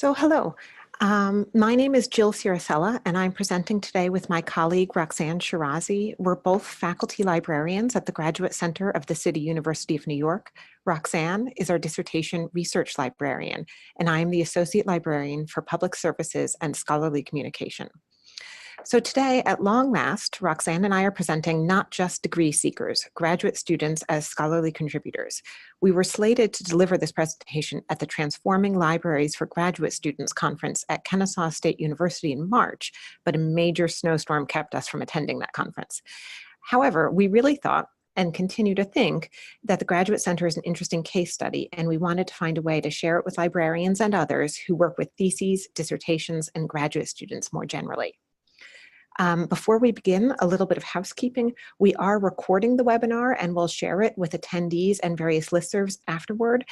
Hello. My name is Jill Ciricella, and I'm presenting today with my colleague Roxanne Shirazi. We're both faculty librarians at the Graduate Center of the City University of New York. Roxanne is our dissertation research librarian, and I am the associate librarian for public services and scholarly communication. So today, at long last, Roxanne and I are presenting not just degree seekers, graduate students as scholarly contributors. We were slated to deliver this presentation at the Transforming Libraries for Graduate Students conference at Kennesaw State University in March, but a major snowstorm kept us from attending that conference. However, we really thought and continue to think that the Graduate Center is an interesting case study, and we wanted to find a way to share it with librarians and others who work with theses, dissertations, and graduate students more generally. Before we begin, a little bit of housekeeping. We are recording the webinar and we'll share it with attendees and various listservs afterward.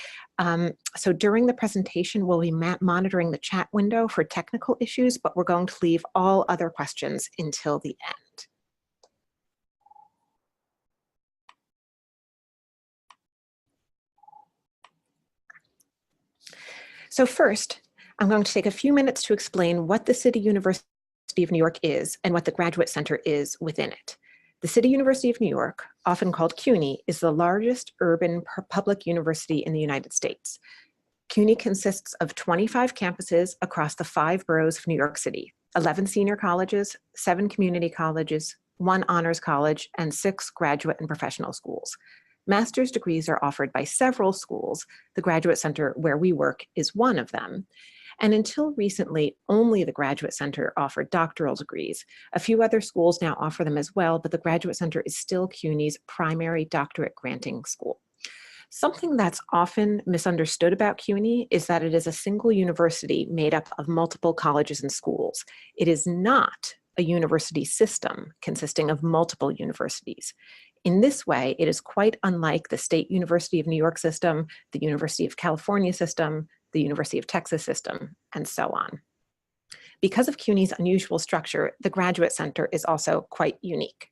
So during the presentation, we'll be monitoring the chat window for technical issues, but we're going to leave all other questions until the end. So first, I'm going to take a few minutes to explain what the City University of New York is and what the Graduate Center is within it. The City University of New York, often called CUNY, is the largest urban public university in the United States. CUNY consists of 25 campuses across the 5 boroughs of New York City, 11 senior colleges, 7 community colleges, 1 honors college, and 6 graduate and professional schools. Master's degrees are offered by several schools. The Graduate Center, where we work, is one of them. And until recently, only the Graduate Center offered doctoral degrees. A few other schools now offer them as well, but the Graduate Center is still CUNY's primary doctorate granting school. Something that's often misunderstood about CUNY is that it is a single university made up of multiple colleges and schools. It is not a university system consisting of multiple universities. In this way, it is quite unlike the State University of New York system, the University of California system, the University of Texas system, and so on. Because of CUNY's unusual structure, the Graduate Center is also quite unique.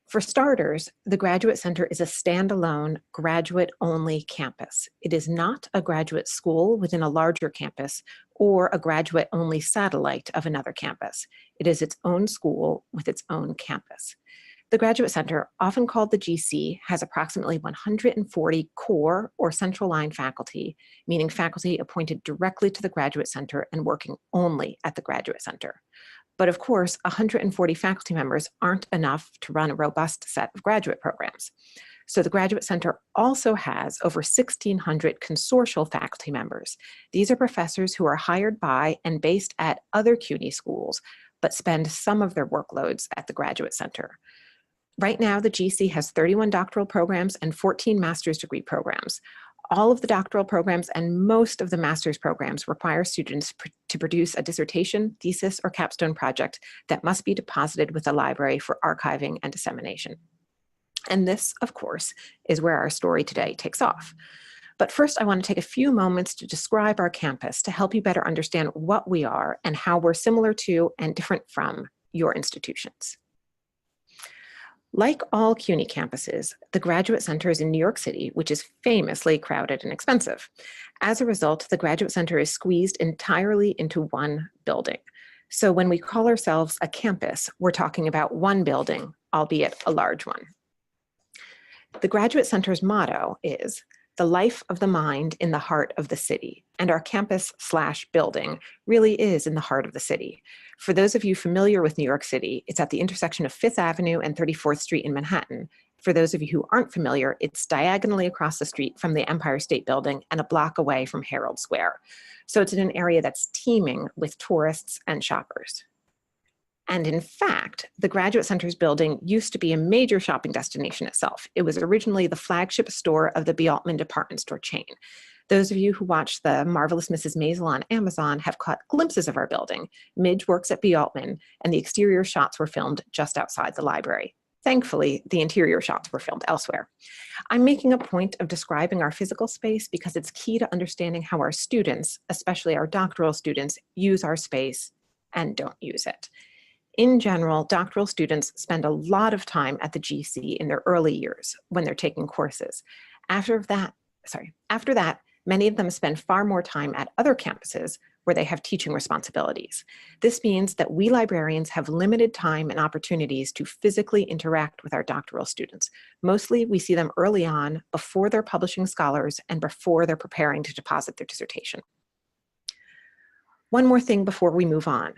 For starters, the Graduate Center is a standalone, graduate-only campus. It is not a graduate school within a larger campus or a graduate-only satellite of another campus. It is its own school with its own campus. The Graduate Center, often called the GC, has approximately 140 core or central line faculty, meaning faculty appointed directly to the Graduate Center and working only at the Graduate Center. But of course, 140 faculty members aren't enough to run a robust set of graduate programs. So the Graduate Center also has over 1,600 consortial faculty members. These are professors who are hired by and based at other CUNY schools, but spend some of their workloads at the Graduate Center. Right now, the GC has 31 doctoral programs and 14 master's degree programs. All of the doctoral programs and most of the master's programs require students to produce a dissertation, thesis, or capstone project that must be deposited with the library for archiving and dissemination. And this, of course, is where our story today takes off. But first, I want to take a few moments to describe our campus to help you better understand what we are and how we're similar to and different from your institutions. Like all CUNY campuses, the Graduate Center is in New York City, which is famously crowded and expensive. As a result, the Graduate Center is squeezed entirely into one building. So when we call ourselves a campus, we're talking about one building, albeit a large one. The Graduate Center's motto is "The life of the mind in the heart of the city," and our campus/building really is in the heart of the city. For those of you familiar with New York City, it's at the intersection of 5th Avenue and 34th Street in Manhattan. For those of you who aren't familiar, it's diagonally across the street from the Empire State Building and a block away from Herald Square. So it's in an area that's teeming with tourists and shoppers. And in fact, the Graduate Center's building used to be a major shopping destination itself. It was originally the flagship store of the B. Altman department store chain. Those of you who watch The Marvelous Mrs. Maisel on Amazon have caught glimpses of our building. Midge works at B. Altman, and the exterior shots were filmed just outside the library. Thankfully, the interior shots were filmed elsewhere. I'm making a point of describing our physical space because it's key to understanding how our students, especially our doctoral students, use our space and don't use it. In general, doctoral students spend a lot of time at the GC in their early years when they're taking courses. After that, Many of them spend far more time at other campuses where they have teaching responsibilities. This means that we librarians have limited time and opportunities to physically interact with our doctoral students. Mostly, we see them early on, before they're publishing scholars and before they're preparing to deposit their dissertation. One more thing before we move on.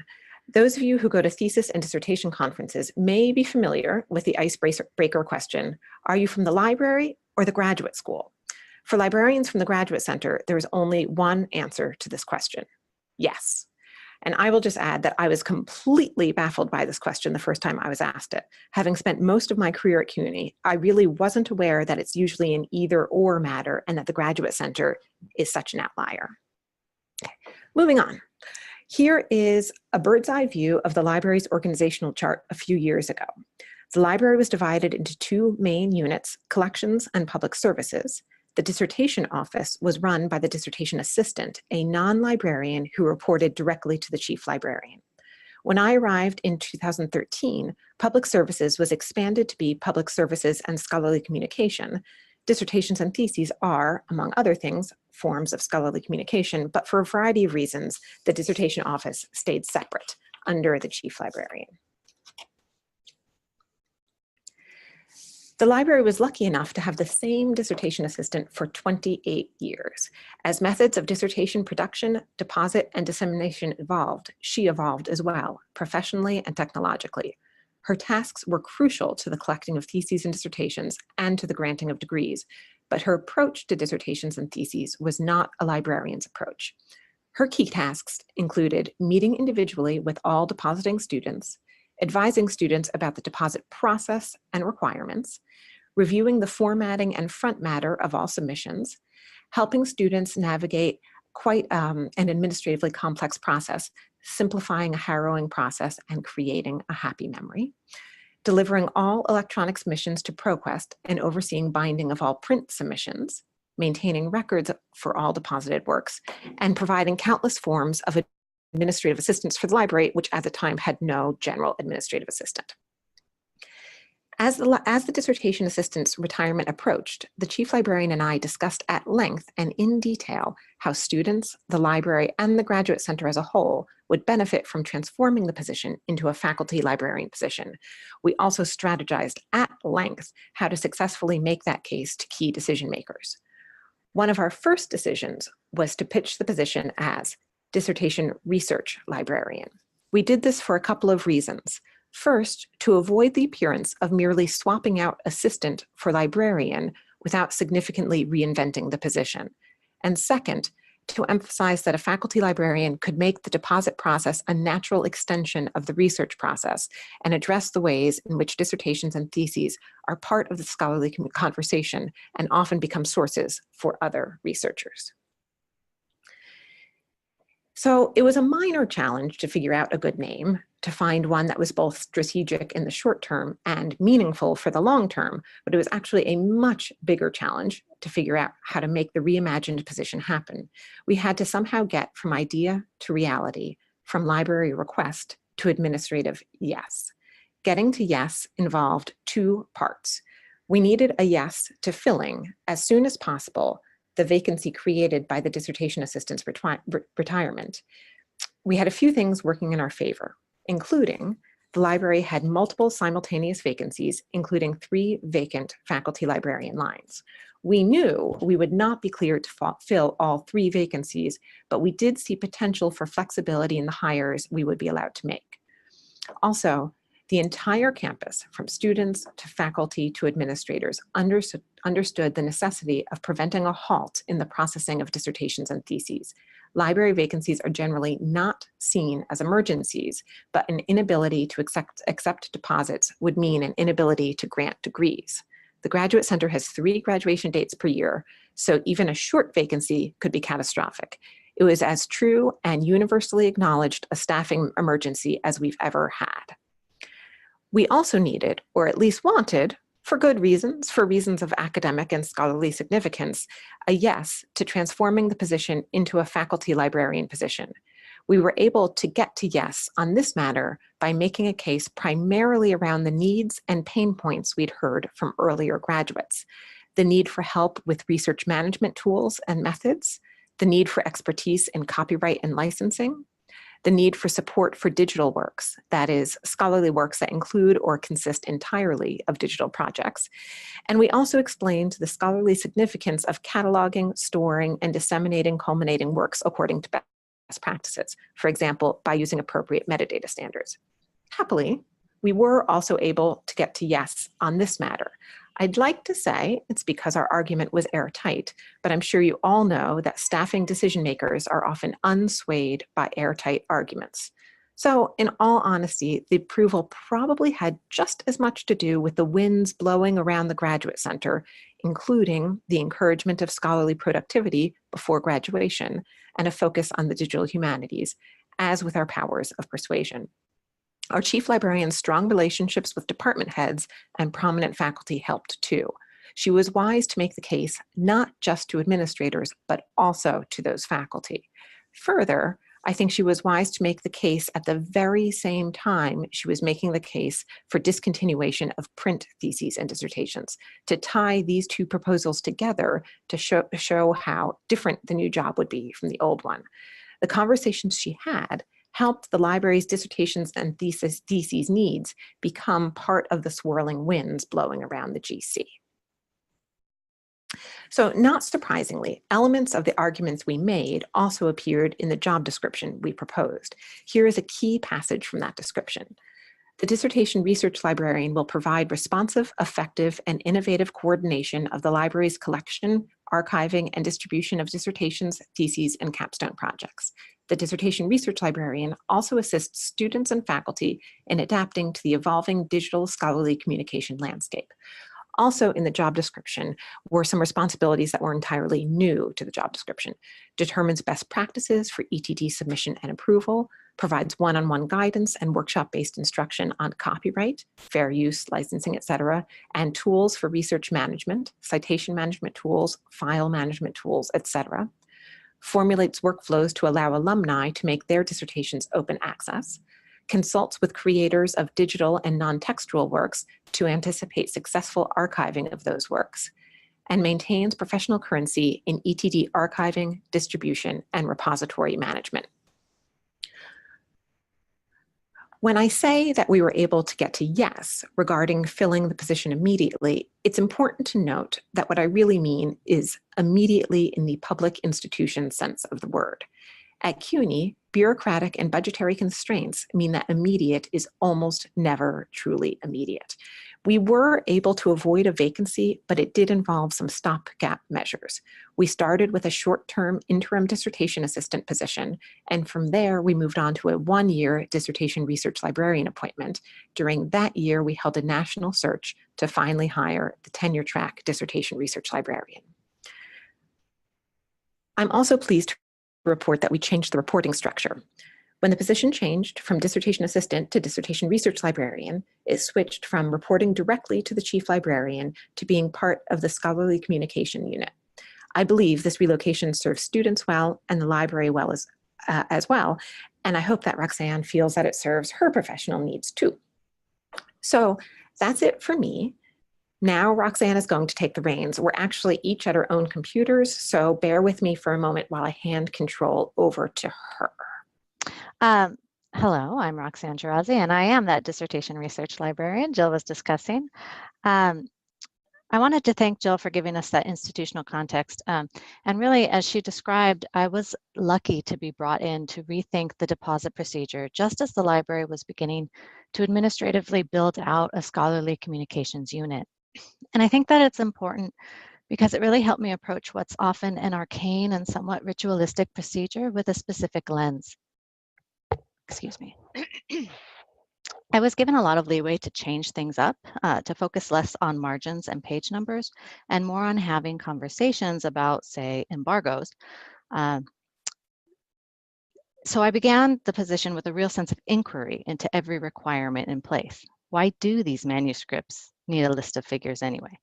Those of you who go to thesis and dissertation conferences may be familiar with the icebreaker question, are you from the library or the graduate school? For librarians from the Graduate Center, there is only one answer to this question, yes. And I will just add that I was completely baffled by this question the first time I was asked it. Having spent most of my career at CUNY, I really wasn't aware that it's usually an either or matter and that the Graduate Center is such an outlier. Okay. Moving on. Here is a bird's eye view of the library's organizational chart a few years ago. The library was divided into two main units, collections and public services. The dissertation office was run by the dissertation assistant, a non-librarian who reported directly to the chief librarian. When I arrived in 2013, public services was expanded to be public services and scholarly communication. Dissertations and theses are, among other things, forms of scholarly communication, but for a variety of reasons, the dissertation office stayed separate under the chief librarian. The library was lucky enough to have the same dissertation assistant for 28 years. As methods of dissertation production, deposit, and dissemination evolved, she evolved as well, professionally and technologically. Her tasks were crucial to the collecting of theses and dissertations and to the granting of degrees, but her approach to dissertations and theses was not a librarian's approach. Her key tasks included meeting individually with all depositing students, advising students about the deposit process and requirements, reviewing the formatting and front matter of all submissions, helping students navigate quite an administratively complex process, simplifying a harrowing process and creating a happy memory, delivering all electronic submissions to ProQuest and overseeing binding of all print submissions, maintaining records for all deposited works, and providing countless forms of administrative assistance for the library, which at the time had no general administrative assistant. As the dissertation assistant's retirement approached, the chief librarian and I discussed at length and in detail how students, the library, and the Graduate Center as a whole would benefit from transforming the position into a faculty librarian position. We also strategized at length how to successfully make that case to key decision makers. One of our first decisions was to pitch the position as dissertation research librarian. We did this for a couple of reasons. First, to avoid the appearance of merely swapping out assistant for librarian without significantly reinventing the position. And second, to emphasize that a faculty librarian could make the deposit process a natural extension of the research process and address the ways in which dissertations and theses are part of the scholarly conversation and often become sources for other researchers. So it was a minor challenge to figure out a good name, to find one that was both strategic in the short term and meaningful for the long term, but it was actually a much bigger challenge to figure out how to make the reimagined position happen. We had to somehow get from idea to reality, from library request to administrative yes. Getting to yes involved two parts. We needed a yes to filling as soon as possible the vacancy created by the dissertation assistant's retirement. We had a few things working in our favor, including the library had multiple simultaneous vacancies, including 3 vacant faculty librarian lines. We knew we would not be cleared to fill all 3 vacancies, but we did see potential for flexibility in the hires we would be allowed to make. Also, the entire campus, from students to faculty to administrators, understood the necessity of preventing a halt in the processing of dissertations and theses. Library vacancies are generally not seen as emergencies, but an inability to accept deposits would mean an inability to grant degrees. The Graduate Center has 3 graduation dates per year, so even a short vacancy could be catastrophic. It was as true and universally acknowledged a staffing emergency as we've ever had. We also needed, or at least wanted, for good reasons, for reasons of academic and scholarly significance, a yes to transforming the position into a faculty librarian position. We were able to get to yes on this matter by making a case primarily around the needs and pain points we'd heard from earlier graduates. the need for help with research management tools and methods, the need for expertise in copyright and licensing, the need for support for digital works, that is, scholarly works that include or consist entirely of digital projects. And we also explained the scholarly significance of cataloging, storing, and disseminating culminating works according to best practices, for example, by using appropriate metadata standards. Happily, we were also able to get to yes on this matter. I'd like to say it's because our argument was airtight, but I'm sure you all know that staffing decision makers are often unswayed by airtight arguments. So in all honesty, the approval probably had just as much to do with the winds blowing around the Graduate Center, including the encouragement of scholarly productivity before graduation and a focus on the digital humanities, as with our powers of persuasion. Our chief librarian's strong relationships with department heads and prominent faculty helped too. She was wise to make the case not just to administrators, but also to those faculty. Further, I think she was wise to make the case at the very same time she was making the case for discontinuation of print theses and dissertations, to tie these two proposals together to show how different the new job would be from the old one. The conversations she had helped the library's dissertations and theses needs become part of the swirling winds blowing around the GC. So not surprisingly, elements of the arguments we made also appeared in the job description we proposed. Here is a key passage from that description. The dissertation research librarian will provide responsive, effective, and innovative coordination of the library's collection, archiving, and distribution of dissertations, theses, and capstone projects. The dissertation research librarian also assists students and faculty in adapting to the evolving digital scholarly communication landscape. Also in the job description were some responsibilities that were entirely new to the job description. Determines best practices for ETD submission and approval, provides one-on-one guidance and workshop-based instruction on copyright, fair use, licensing, etc., and tools for research management, citation management tools, file management tools, etc. Formulates workflows to allow alumni to make their dissertations open access, consults with creators of digital and non-textual works to anticipate successful archiving of those works, and maintains professional currency in ETD archiving, distribution, and repository management. When I say that we were able to get to yes regarding filling the position immediately, it's important to note that what I really mean is immediately in the public institution sense of the word. At CUNY, bureaucratic and budgetary constraints mean that immediate is almost never truly immediate. We were able to avoid a vacancy, but it did involve some stopgap measures. We started with a short-term interim dissertation assistant position, and from there we moved on to a one-year dissertation research librarian appointment. During that year, we held a national search to finally hire the tenure-track dissertation research librarian. I'm also pleased to report that we changed the reporting structure. When the position changed from dissertation assistant to dissertation research librarian, it switched from reporting directly to the chief librarian to being part of the scholarly communication unit. I believe this relocation serves students well and the library well as well, and I hope that Roxanne feels that it serves her professional needs too. So that's it for me. Now Roxanne is going to take the reins. We're actually each at our own computers, so bear with me for a moment while I hand control over to her. Hello, I'm Roxanne Gerazi, and I am that dissertation research librarian Jill was discussing. I wanted to thank Jill for giving us that institutional context. And really, as she described, I was lucky to be brought in to rethink the deposit procedure just as the library was beginning to administratively build out a scholarly communications unit. And I think that it's important because it really helped me approach what's often an arcane and somewhat ritualistic procedure with a specific lens. Excuse me. I was given a lot of leeway to change things up, to focus less on margins and page numbers and more on having conversations about, say, embargoes. So I began the position with a real sense of inquiry into every requirement in place. Why do these manuscripts need a list of figures anyway?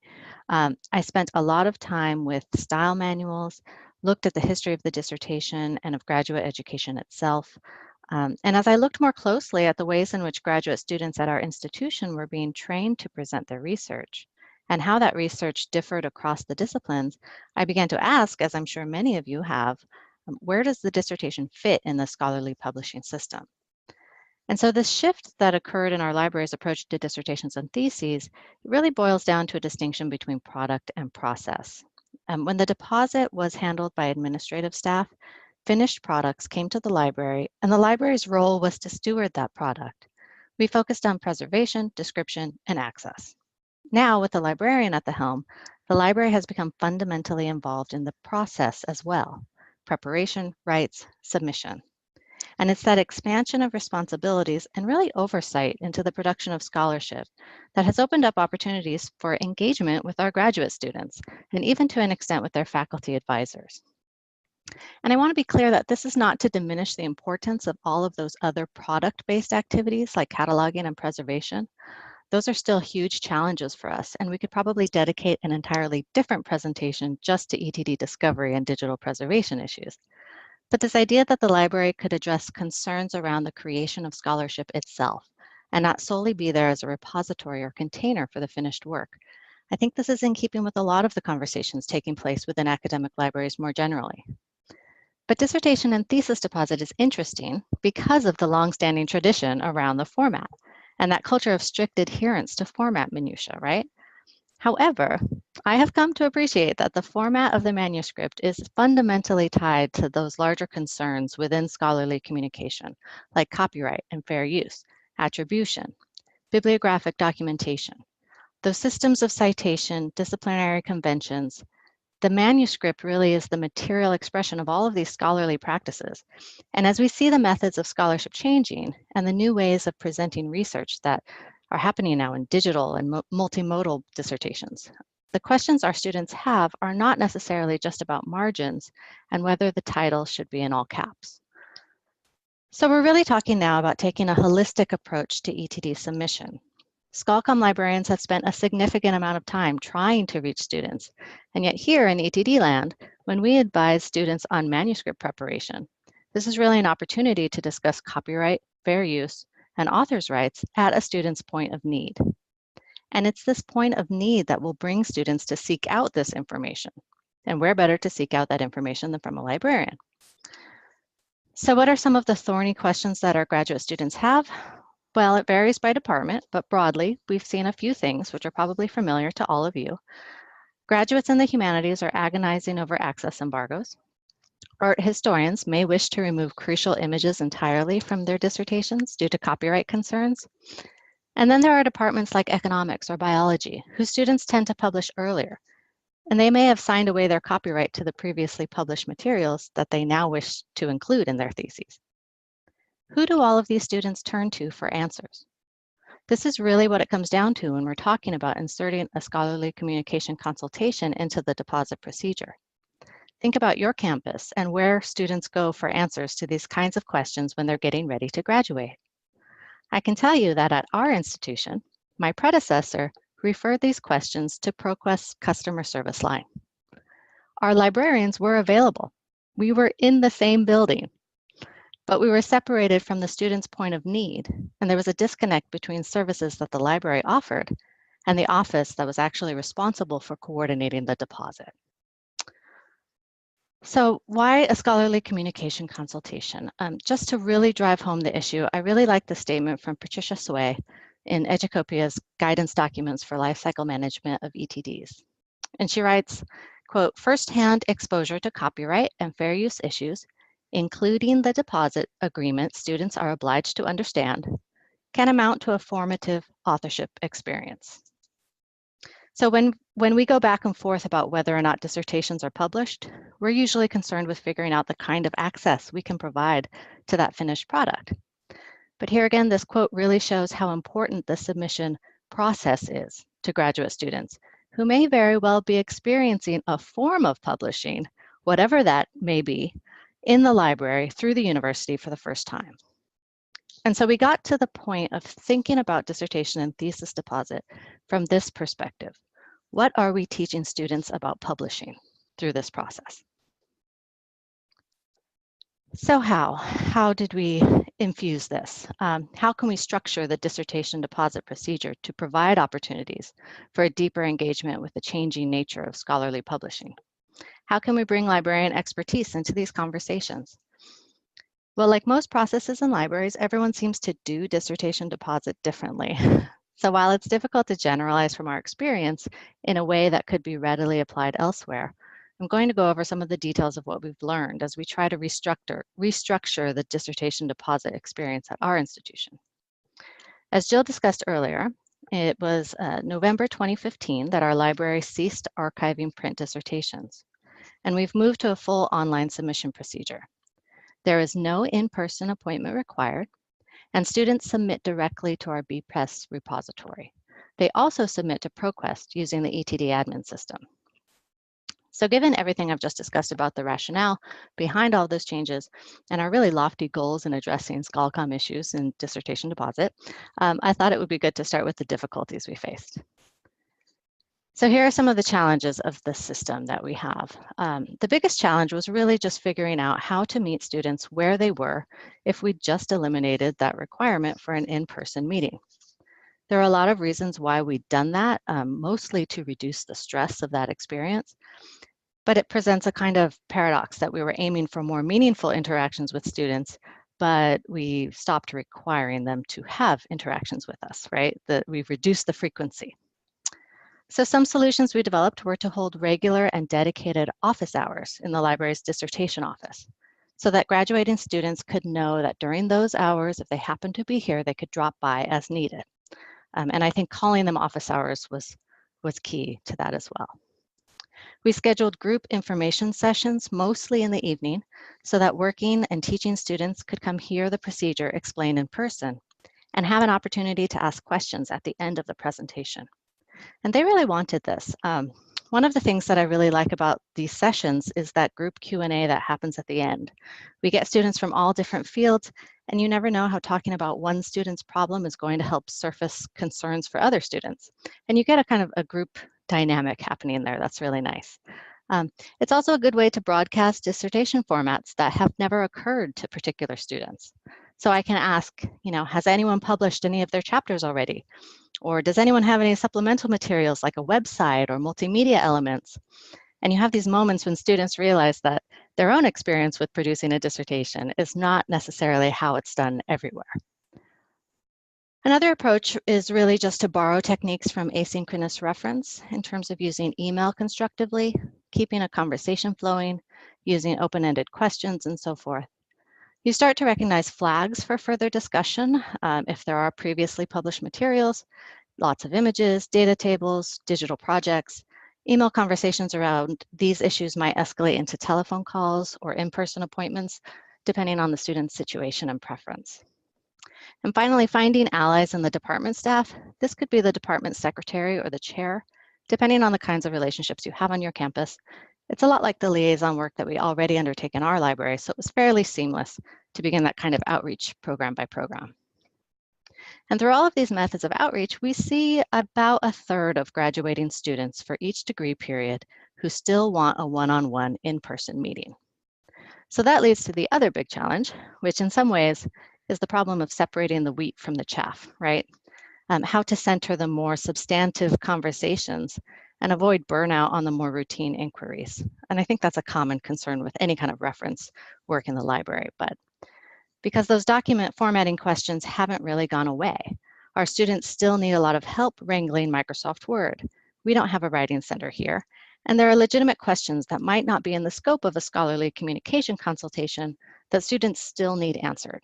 I spent a lot of time with style manuals, looked at the history of the dissertation and of graduate education itself. And as I looked more closely at the ways in which graduate students at our institution were being trained to present their research, and how that research differed across the disciplines, I began to ask, as I'm sure many of you have, where does the dissertation fit in the scholarly publishing system? And so this shift that occurred in our library's approach to dissertations and theses really boils down to a distinction between product and process. When the deposit was handled by administrative staff, finished products came to the library, and the library's role was to steward that product. We focused on preservation, description, and access. Now, with the librarian at the helm, the library has become fundamentally involved in the process as well: preparation, rights, submission. And it's that expansion of responsibilities and really oversight into the production of scholarship that has opened up opportunities for engagement with our graduate students, and even to an extent with their faculty advisors. And I want to be clear that this is not to diminish the importance of all of those other product-based activities like cataloging and preservation. Those are still huge challenges for us, and we could probably dedicate an entirely different presentation just to ETD discovery and digital preservation issues. But this idea that the library could address concerns around the creation of scholarship itself and not solely be there as a repository or container for the finished work, I think this is in keeping with a lot of the conversations taking place within academic libraries more generally. But dissertation and thesis deposit is interesting because of the longstanding tradition around the format and that culture of strict adherence to format minutiae, right? However, I have come to appreciate that the format of the manuscript is fundamentally tied to those larger concerns within scholarly communication, like copyright and fair use, attribution, bibliographic documentation, those systems of citation, disciplinary conventions. The manuscript really is the material expression of all of these scholarly practices. And as we see the methods of scholarship changing and the new ways of presenting research that are happening now in digital and multimodal dissertations, the questions our students have are not necessarily just about margins and whether the title should be in all caps. So we're really talking now about taking a holistic approach to ETD submission. ScholComm librarians have spent a significant amount of time trying to reach students. And yet here in ETD land, when we advise students on manuscript preparation, this is really an opportunity to discuss copyright, fair use, and author's rights at a student's point of need. And it's this point of need that will bring students to seek out this information. And where better to seek out that information than from a librarian? So what are some of the thorny questions that our graduate students have? Well, it varies by department, but broadly, we've seen a few things which are probably familiar to all of you. Graduates in the humanities are agonizing over access embargoes. Art historians may wish to remove crucial images entirely from their dissertations due to copyright concerns. And then there are departments like economics or biology, whose students tend to publish earlier, and they may have signed away their copyright to the previously published materials that they now wish to include in their theses. Who do all of these students turn to for answers? This is really what it comes down to when we're talking about inserting a scholarly communication consultation into the deposit procedure. Think about your campus and where students go for answers to these kinds of questions when they're getting ready to graduate. I can tell you that at our institution, my predecessor referred these questions to ProQuest's customer service line. Our librarians were available. We were in the same building, but we were separated from the student's point of need, and there was a disconnect between services that the library offered and the office that was actually responsible for coordinating the deposit. So why a scholarly communication consultation? Just to really drive home the issue, I really like the statement from Patricia Sway in Educopia's guidance documents for lifecycle management of ETDs. And she writes, quote, "Firsthand exposure to copyright and fair use issues, including the deposit agreement students are obliged to understand, can amount to a formative authorship experience." So when we go back and forth about whether or not dissertations are published, we're usually concerned with figuring out the kind of access we can provide to that finished product. But here again, this quote really shows how important the submission process is to graduate students who may very well be experiencing a form of publishing, whatever that may be, in the library through the university for the first time. And so we got to the point of thinking about dissertation and thesis deposit from this perspective. What are we teaching students about publishing through this process? So how did we infuse this? How can we structure the dissertation deposit procedure to provide opportunities for a deeper engagement with the changing nature of scholarly publishing? How can we bring librarian expertise into these conversations? Well, like most processes in libraries, everyone seems to do dissertation deposit differently. So while it's difficult to generalize from our experience in a way that could be readily applied elsewhere, I'm going to go over some of the details of what we've learned as we try to restructure the dissertation deposit experience at our institution. As Jill discussed earlier, it was November 2015 that our library ceased archiving print dissertations, and we've moved to a full online submission procedure. There is no in-person appointment required, and students submit directly to our BPress repository. They also submit to ProQuest using the ETD admin system. So given everything I've just discussed about the rationale behind all those changes and our really lofty goals in addressing ScholComm issues in dissertation deposit, I thought it would be good to start with the difficulties we faced. So here are some of the challenges of the system that we have. The biggest challenge was really just figuring out how to meet students where they were if we just eliminated that requirement for an in-person meeting. There are a lot of reasons why we've done that, mostly to reduce the stress of that experience, but it presents a kind of paradox that we were aiming for more meaningful interactions with students, but we stopped requiring them to have interactions with us, right? We've reduced the frequency. So some solutions we developed were to hold regular and dedicated office hours in the library's dissertation office, so that graduating students could know that during those hours, if they happened to be here, they could drop by as needed. And I think calling them office hours was key to that as well. We scheduled group information sessions, mostly in the evening, so that working and teaching students could come hear the procedure explained in person and have an opportunity to ask questions at the end of the presentation. And they really wanted this. One of the things that I really like about these sessions is that group Q&A that happens at the end. We get students from all different fields, and you never know how talking about one student's problem is going to help surface concerns for other students. And you get a kind of a group dynamic happening there. That's really nice. It's also a good way to broadcast dissertation formats that have never occurred to particular students. So I can ask, has anyone published any of their chapters already? Or does anyone have any supplemental materials like a website or multimedia elements? And you have these moments when students realize that their own experience with producing a dissertation is not necessarily how it's done everywhere. Another approach is really just to borrow techniques from asynchronous reference in terms of using email constructively, keeping a conversation flowing, using open-ended questions, and so forth. You start to recognize flags for further discussion if there are previously published materials, lots of images, data tables, digital projects. Email conversations around these issues might escalate into telephone calls or in-person appointments, depending on the student's situation and preference. And finally, finding allies in the department staff. This could be the department secretary or the chair, depending on the kinds of relationships you have on your campus. It's a lot like the liaison work that we already undertake in our library, so it was fairly seamless to begin that kind of outreach program by program. And through all of these methods of outreach, we see about a third of graduating students for each degree period who still want a one-on-one in-person meeting. So that leads to the other big challenge, which in some ways is the problem of separating the wheat from the chaff, right? How to center the more substantive conversations and avoid burnout on the more routine inquiries. And I think that's a common concern with any kind of reference work in the library, but because those document formatting questions haven't really gone away. Our students still need a lot of help wrangling Microsoft Word. We don't have a writing center here, and there are legitimate questions that might not be in the scope of a scholarly communication consultation that students still need answered.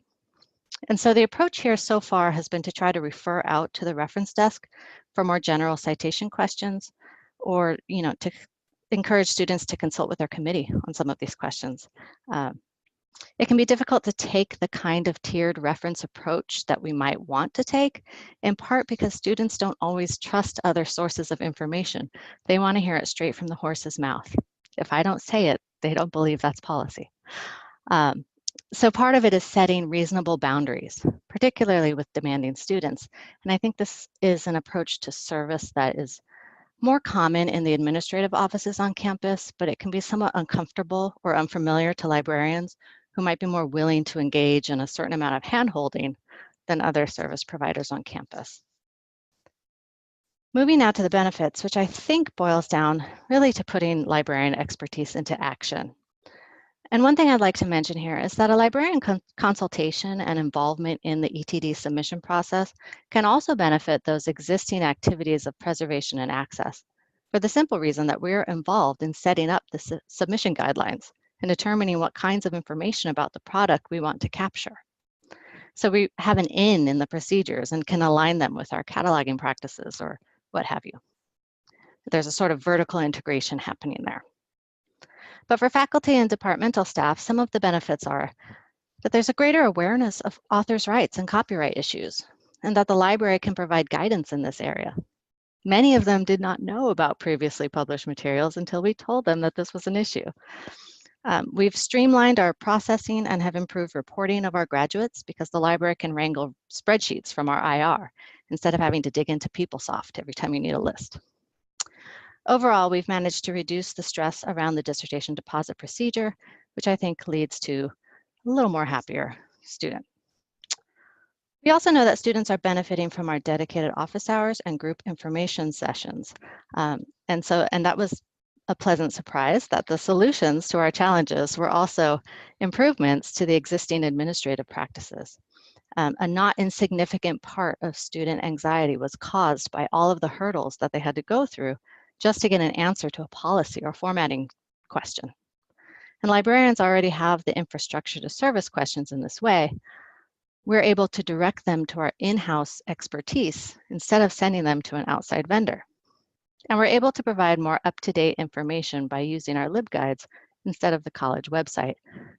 And so the approach here so far has been to try to refer out to the reference desk for more general citation questions, or to encourage students to consult with their committee on some of these questions. It can be difficult to take the kind of tiered reference approach that we might want to take, in part because students don't always trust other sources of information. They want to hear it straight from the horse's mouth. If I don't say it, they don't believe that's policy. So part of it is setting reasonable boundaries, particularly with demanding students. And I think this is an approach to service that is more common in the administrative offices on campus, but it can be somewhat uncomfortable or unfamiliar to librarians who might be more willing to engage in a certain amount of hand-holding than other service providers on campus. Moving now to the benefits, which I think boils down really to putting librarian expertise into action. And one thing I'd like to mention here is that a librarian consultation and involvement in the ETD submission process can also benefit those existing activities of preservation and access, for the simple reason that we're involved in setting up the submission guidelines and determining what kinds of information about the product we want to capture. So we have an in the procedures and can align them with our cataloging practices or what have you. There's a sort of vertical integration happening there. But for faculty and departmental staff, some of the benefits are that there's a greater awareness of authors' rights and copyright issues, and that the library can provide guidance in this area. Many of them did not know about previously published materials until we told them that this was an issue. We've streamlined our processing and have improved reporting of our graduates because the library can wrangle spreadsheets from our IR instead of having to dig into PeopleSoft every time you need a list. Overall, we've managed to reduce the stress around the dissertation deposit procedure, which I think leads to a little more happier student. We also know that students are benefiting from our dedicated office hours and group information sessions. And that was a pleasant surprise that the solutions to our challenges were also improvements to the existing administrative practices. A not insignificant part of student anxiety was caused by all of the hurdles that they had to go through just to get an answer to a policy or formatting question. And librarians already have the infrastructure to service questions in this way. We're able to direct them to our in-house expertise instead of sending them to an outside vendor. And we're able to provide more up-to-date information by using our LibGuides instead of the college website,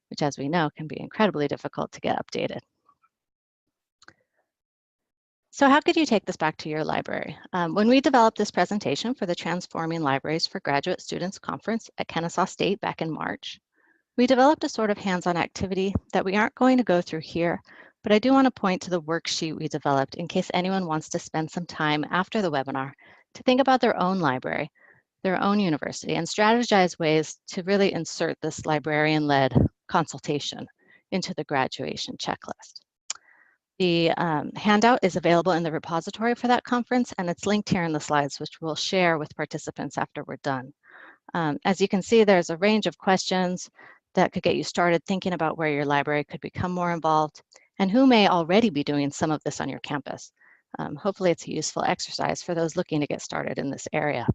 which, as we know, can be incredibly difficult to get updated. So how could you take this back to your library? When we developed this presentation for the Transforming Libraries for Graduate Students conference at Kennesaw State back in March, we developed a sort of hands-on activity that we aren't going to go through here, but I do want to point to the worksheet we developed in case anyone wants to spend some time after the webinar to think about their own library, their own university, and strategize ways to really insert this librarian-led consultation into the graduation checklist. The handout is available in the repository for that conference, and it's linked here in the slides, which we'll share with participants after we're done. As you can see, there's a range of questions that could get you started thinking about where your library could become more involved and who may already be doing some of this on your campus. Hopefully it's a useful exercise for those looking to get started in this area.